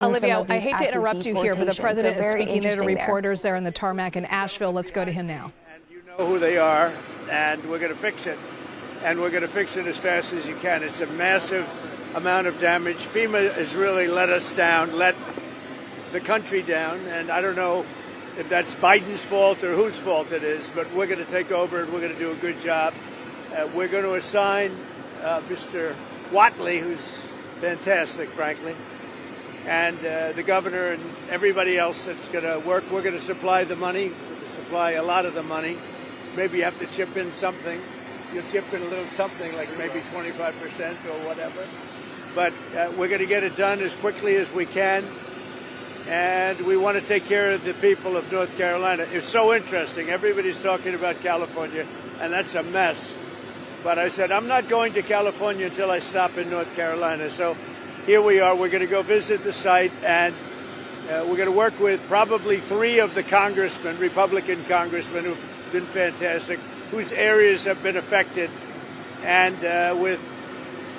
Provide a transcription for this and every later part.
Olivia, I hate to interrupt you here, but the president is speaking there to reporters there in the tarmac in Asheville. Let's go to him now. And you know who they are, and we're going to fix it. And we're going to fix it as fast as you can. It's a massive amount of damage. FEMA has really let us down, let the country down, and I don't know if that's Biden's fault or whose fault it is, but we're going to take over and we're going to do a good job. We're going to assign Mr. Watley, who's fantastic, frankly, and the governor and everybody else that's going to work. We're going to supply the money, supply a lot of the money. Maybe you have to chip in something. You'll chip in a little something, like maybe 25% or whatever. But we're going to get it done as quickly as we can. And we want to take care of the people of North Carolina. It's so interesting. Everybody's talking about California, and that's a mess. But I said, I'm not going to California until I stop in North Carolina. So here we are. We're going to go visit the site, and we're going to work with probably 3 of the congressmen, Republican congressmen, who've been fantastic, whose areas have been affected, and with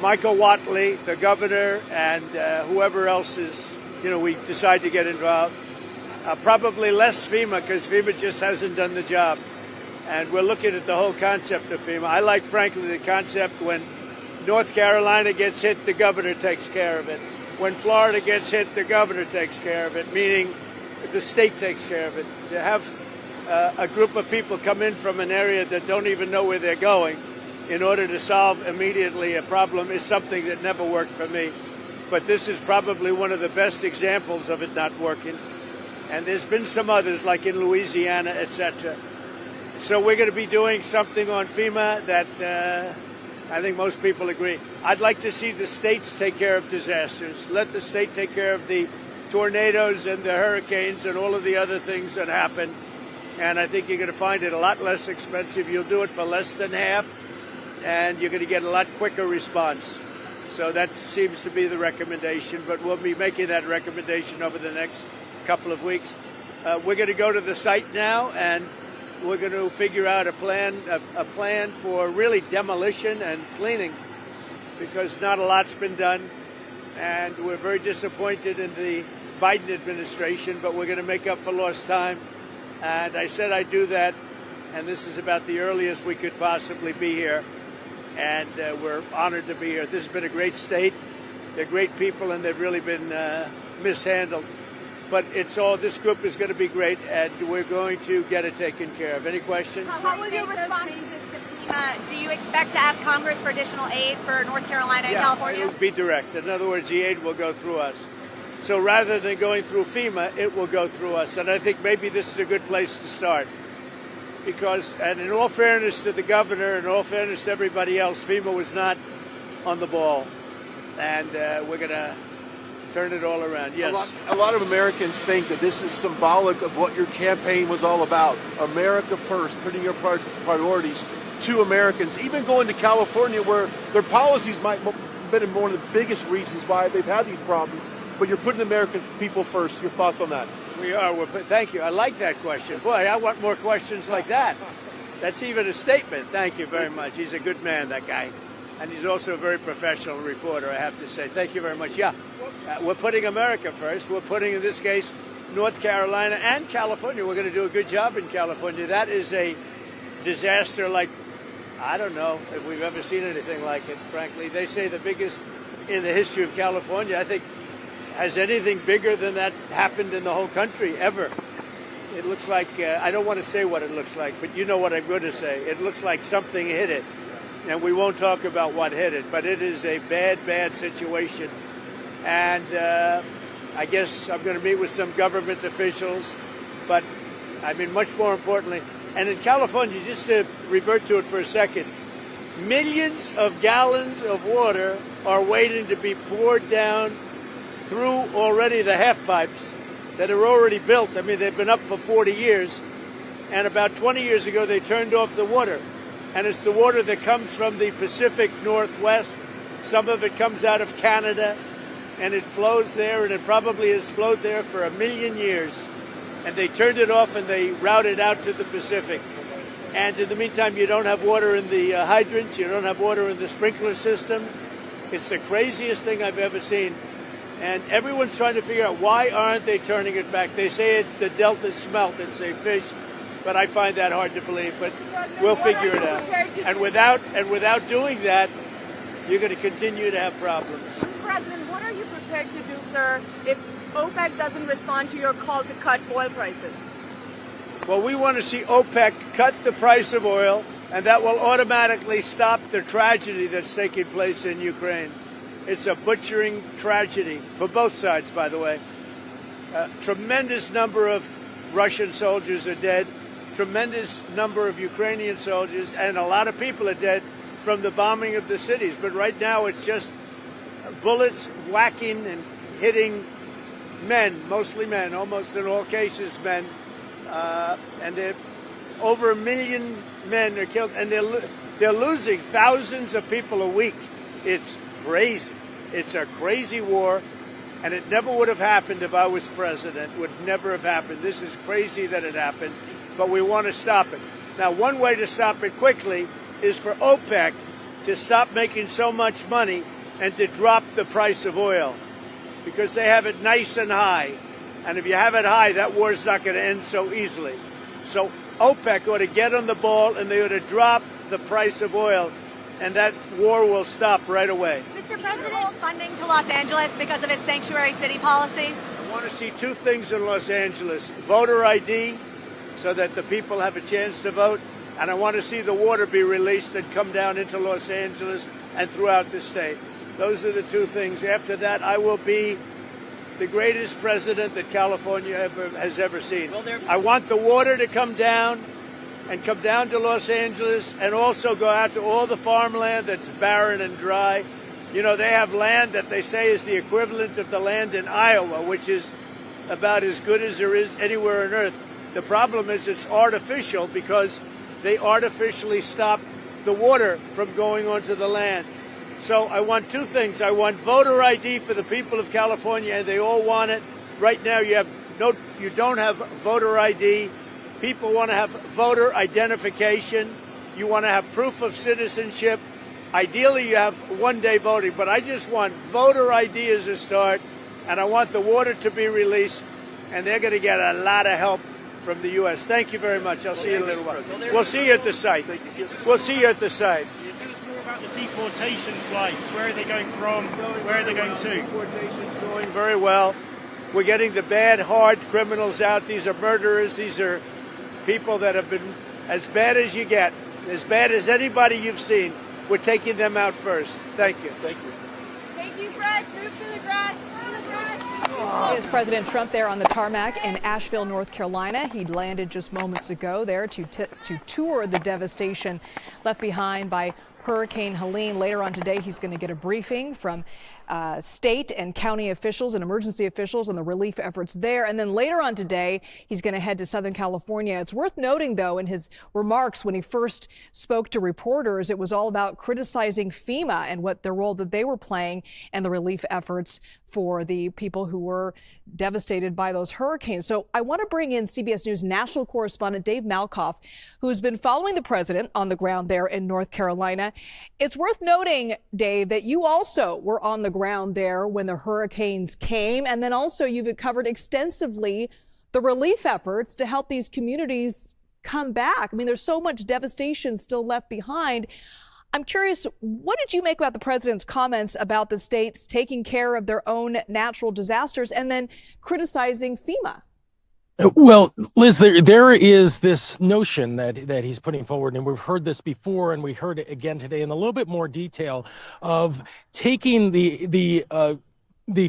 Michael Watley, the governor, and whoever else is, we decide to get involved. Probably less FEMA, because FEMA just hasn't done the job. And we're looking at the whole concept of FEMA. I like, frankly, the concept when North Carolina gets hit, the governor takes care of it. When Florida gets hit, the governor takes care of it, meaning the state takes care of it. To have a group of people come in from an area that don't even know where they're going in order to solve immediately a problem is something that never worked for me. But this is probably one of the best examples of it not working. And there's been some others, like in Louisiana, etc. So we're going to be doing something on FEMA that I think most people agree. I'd like to see the states take care of disasters. Let the state take care of the tornadoes and the hurricanes and all of the other things that happen. And I think you're going to find it a lot less expensive. You'll do it for less than half, and you're going to get a lot quicker response. So that seems to be the recommendation, but we'll be making that recommendation over the next couple of weeks. We're going to go to the site now, and we're going to figure out a plan for really demolition and cleaning, because not a lot's been done, and we're very disappointed in the Biden administration, but we're going to make up for lost time. And I said I'd do that, and this is about the earliest we could possibly be here, and we're honored to be here. This has been a great state. They're great people, and they've really been mishandled. But this group is going to be great, and we're going to get it taken care of. Any questions? How will you respond to FEMA? Do you expect to ask Congress for additional aid for North Carolina and California? It will be direct. In other words, the aid will go through us. So rather than going through FEMA, it will go through us. And I think maybe this is a good place to start. And in all fairness to the governor, and in all fairness to everybody else, FEMA was not on the ball. And we're going to turn it all around. Yes. A lot of Americans think that this is symbolic of what your campaign was all about. America first, putting your priorities to Americans. Even going to California, where their policies might have been one of the biggest reasons why they've had these problems. But you're putting the American people first. Your thoughts on that? We are. Thank you. I like that question. Boy, I want more questions like that. That's even a statement. Thank you very much. He's a good man, that guy. And he's also a very professional reporter, I have to say. Thank you very much. Yeah, we're putting America first. We're putting, in this case, North Carolina and California. We're going to do a good job in California. That is a disaster like, I don't know if we've ever seen anything like it, frankly. They say the biggest in the history of California. I think, has anything bigger than that happened in the whole country ever? It looks like, I don't want to say what it looks like, but you know what I'm going to say. It looks like something hit it. And we won't talk about what hit it, but it is a bad, bad situation. And I guess I'm going to meet with some government officials. But, I mean, much more importantly, and in California, just to revert to it for a second, millions of gallons of water are waiting to be poured down through already the half pipes that are already built. I mean, they've been up for 40 years. And about 20 years ago, they turned off the water. And it's the water that comes from the Pacific Northwest. Some of it comes out of Canada, and it flows there, and it probably has flowed there for 1 million years. And they turned it off, and they routed out to the Pacific. And in the meantime, you don't have water in the hydrants. You don't have water in the sprinkler systems. It's the craziest thing I've ever seen. And everyone's trying to figure out why aren't they turning it back. They say it's the Delta smelt, it's a fish, but I find that hard to believe. But we'll figure it out. And without doing that, you're going to continue to have problems. Mr. President, what are you prepared to do, sir, if OPEC doesn't respond to your call to cut oil prices? Well, we want to see OPEC cut the price of oil, and that will automatically stop the tragedy that's taking place in Ukraine. It's a butchering tragedy for both sides, by the way. A tremendous number of Russian soldiers are dead, tremendous number of Ukrainian soldiers, and a lot of people are dead from the bombing of the cities. But right now it's just bullets whacking and hitting men, mostly men, almost in all cases men. And over 1 million men are killed, and they're losing thousands of people a week. It's crazy. It's a crazy war, and it never would have happened if I was president. It would never have happened. This is crazy that it happened, but we want to stop it. Now, one way to stop it quickly is for OPEC to stop making so much money and to drop the price of oil, because they have it nice and high. And if you have it high, that war's not going to end so easily. So OPEC ought to get on the ball, and they ought to drop the price of oil, and that war will stop right away. Mr. President, funding to Los Angeles because of its sanctuary city policy? I want to see two things in Los Angeles: voter ID, so that the people have a chance to vote, and I want to see the water be released and come down into Los Angeles and throughout the state. Those are the two things. After that, I will be the greatest president that California has ever seen. I want the water to come down and come down to Los Angeles, and also go out to all the farmland that's barren and dry. You know, they have land that they say is the equivalent of the land in Iowa, which is about as good as there is anywhere on earth. The problem is it's artificial, because they artificially stop the water from going onto the land. So I want two things. I want voter ID for the people of California, and they all want it. Right now you don't have voter ID. People want to have voter identification. You want to have proof of citizenship. Ideally, you have one-day voting, but I just want voter ID as a start, and I want the water to be released, and they're going to get a lot of help from the U.S. Thank you very much. I'll see you in a little while. We'll see you at the site. We'll see you at the site. Tell us more about the deportation flights. Where are they going from? Where are they going to? Deportation's going very well. We're getting the bad, hard criminals out. These are murderers. These are people that have been as bad as you get, as bad as anybody you've seen. We're taking them out first. Thank you. Thank you. Thank you, Press. Move to the dress. Is President Trump there on the tarmac in Asheville, North Carolina. He landed just moments ago there to tour the devastation left behind by Hurricane Helene. Later on today, he's going to get a briefing from state and county officials and emergency officials on the relief efforts there. And then later on today, he's going to head to Southern California. It's worth noting, though, in his remarks when he first spoke to reporters, it was all about criticizing FEMA and what the role that they were playing and the relief efforts for the people who were devastated by those hurricanes. So I want to bring in CBS News national correspondent Dave Malkoff, who's been following the president on the ground there in North Carolina. It's worth noting, Dave, that you also were on the ground there when the hurricanes came, and then also you've covered extensively the relief efforts to help these communities come back. I mean, there's so much devastation still left behind. I'm curious, what did you make about the president's comments about the states taking care of their own natural disasters and then criticizing FEMA? Well, Liz, there is this notion that he's putting forward, and we've heard this before, and we heard it again today in a little bit more detail, of taking the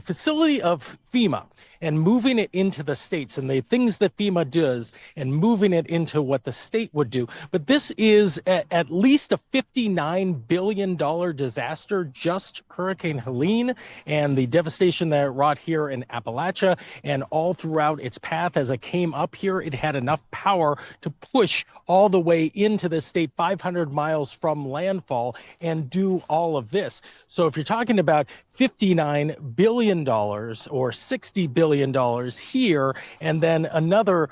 facility of FEMA and moving it into the states and the things that FEMA does and moving it into what the state would do. But this is at least a $59 billion disaster, just Hurricane Helene and the devastation that it wrought here in Appalachia and all throughout its path as it came up here. It had enough power to push all the way into the state 500 miles from landfall and do all of this. So if you're talking about $59 billion or $60 billion here, and then another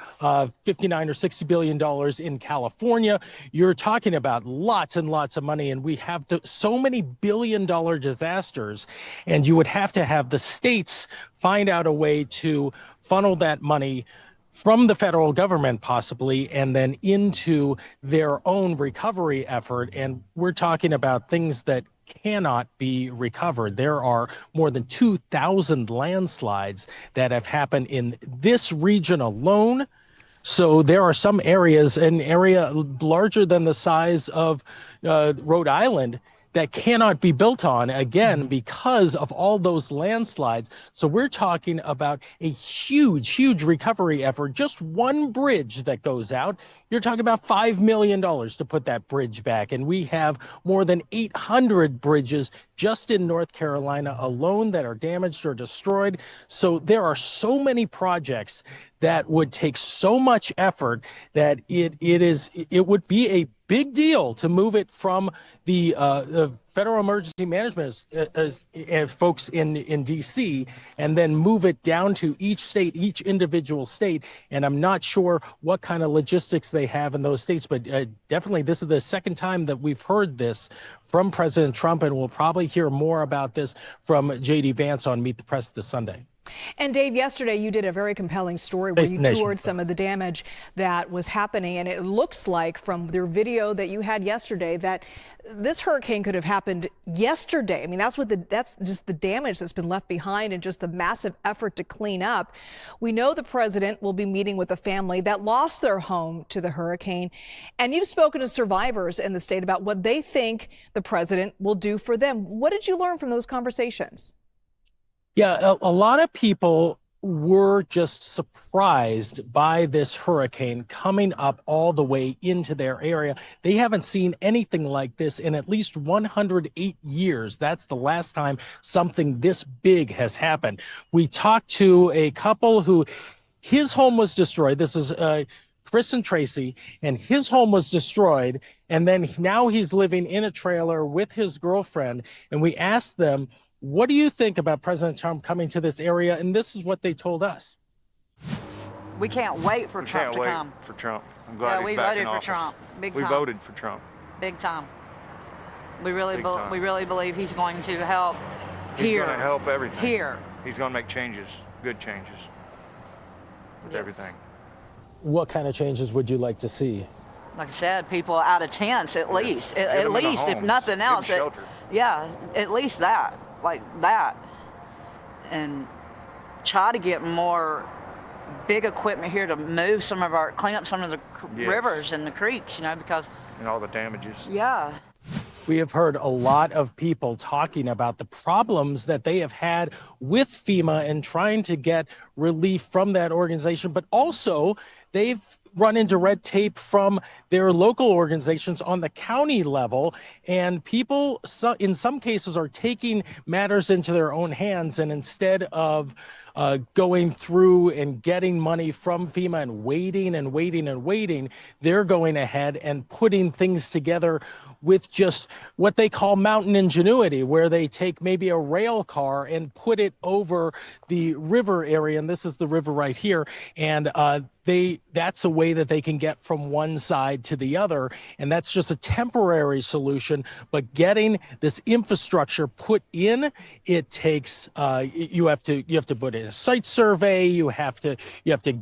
59 or 60 billion dollars in California. You're talking about lots and lots of money, and we have so many billion-dollar disasters, and you would have to have the states find out a way to funnel that money from the federal government possibly, and then into their own recovery effort. And we're talking about things that cannot be recovered. There are more than 2,000 landslides that have happened in this region alone. So there are some areas, an area larger than the size of Rhode Island, that cannot be built on again because of all those landslides. So we're talking about a huge, huge recovery effort. Just one bridge that goes out, you're talking about $5 million to put that bridge back. And we have more than 800 bridges just in North Carolina alone that are damaged or destroyed. So there are so many projects that would take so much effort that it would be a big deal to move it from the Federal Emergency Management as folks in D.C. and then move it down to each state, each individual state. And I'm not sure what kind of logistics they have in those states, but definitely this is the second time that we've heard this from President Trump, and we'll probably hear more about this from J.D. Vance on Meet the Press this Sunday. And Dave, yesterday you did a very compelling story where you toured some of the damage that was happening. And it looks like from your video that you had yesterday that this hurricane could have happened yesterday. I mean, that's just the damage that's been left behind and just the massive effort to clean up. We know the president will be meeting with a family that lost their home to the hurricane. And you've spoken to survivors in the state about what they think the president will do for them. What did you learn from those conversations? Yeah, a lot of people were just surprised by this hurricane coming up all the way into their area. They haven't seen anything like this in at least 108 years. That's the last time something this big has happened. We talked to a couple who his home was destroyed. This is Chris and Tracy, and his home was destroyed. And then now he's living in a trailer with his girlfriend. And we asked them, what do you think about President Trump coming to this area? And this is what they told us. We can't wait for Trump to come. We can't wait for Trump. I'm glad he's back in office. We voted for Trump. Big time. We voted for Trump. Big time. We really believe he's going to help here. He's going to help everything. Here. He's going to make changes, good changes with everything. What kind of changes would you like to see? Like I said, people out of tents at least. At least, if nothing else. Shelter. Yeah, at least that. Like that. And try to get more big equipment here to move clean up some of the rivers and the creeks, because. And all the damages. Yeah. We have heard a lot of people talking about the problems that they have had with FEMA and trying to get relief from that organization, but also they've run into red tape from their local organizations on the county level, and people in some cases are taking matters into their own hands, and instead of going through and getting money from FEMA and waiting, they're going ahead and putting things together with just what they call mountain ingenuity, where they take maybe a rail car and put it over the river area, and this is the river right here, and that's a way that they can get from one side to the other, and that's just a temporary solution. But getting this infrastructure put in, it takes you have to put in a site survey, you have to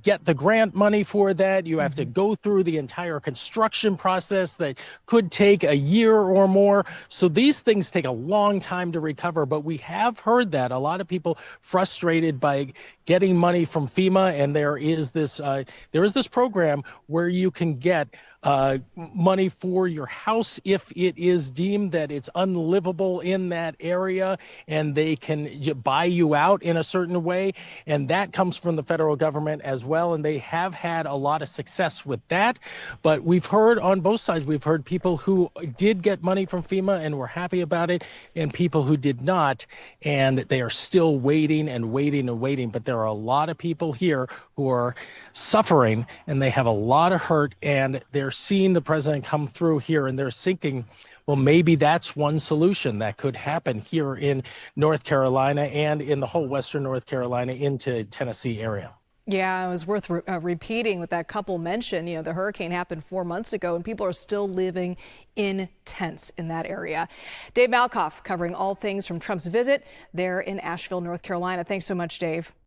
get the grant money for that, you have to go through the entire construction process that could take a year or more. So these things take a long time to recover, but we have heard that a lot of people frustrated by getting money from FEMA, and there is this program where you can get money for your house if it is deemed that it's unlivable in that area, and they can buy you out in a certain way, and that comes from the federal government as well, and they have had a lot of success with that. But we've heard on both sides, we've heard people who did get money from FEMA and were happy about it, and people who did not, and they are still waiting. But there are a lot of people here who are suffering, and they have a lot of hurt, and they're seeing the president come through here, and they're thinking, Well, maybe that's one solution that could happen here in North Carolina and in the whole western North Carolina into Tennessee area. Yeah, it was worth repeating what that couple mentioned. You know, the hurricane happened 4 months ago and people are still living in tents in that area. Dave Malkoff covering all things from Trump's visit there in Asheville, North Carolina. Thanks so much, Dave.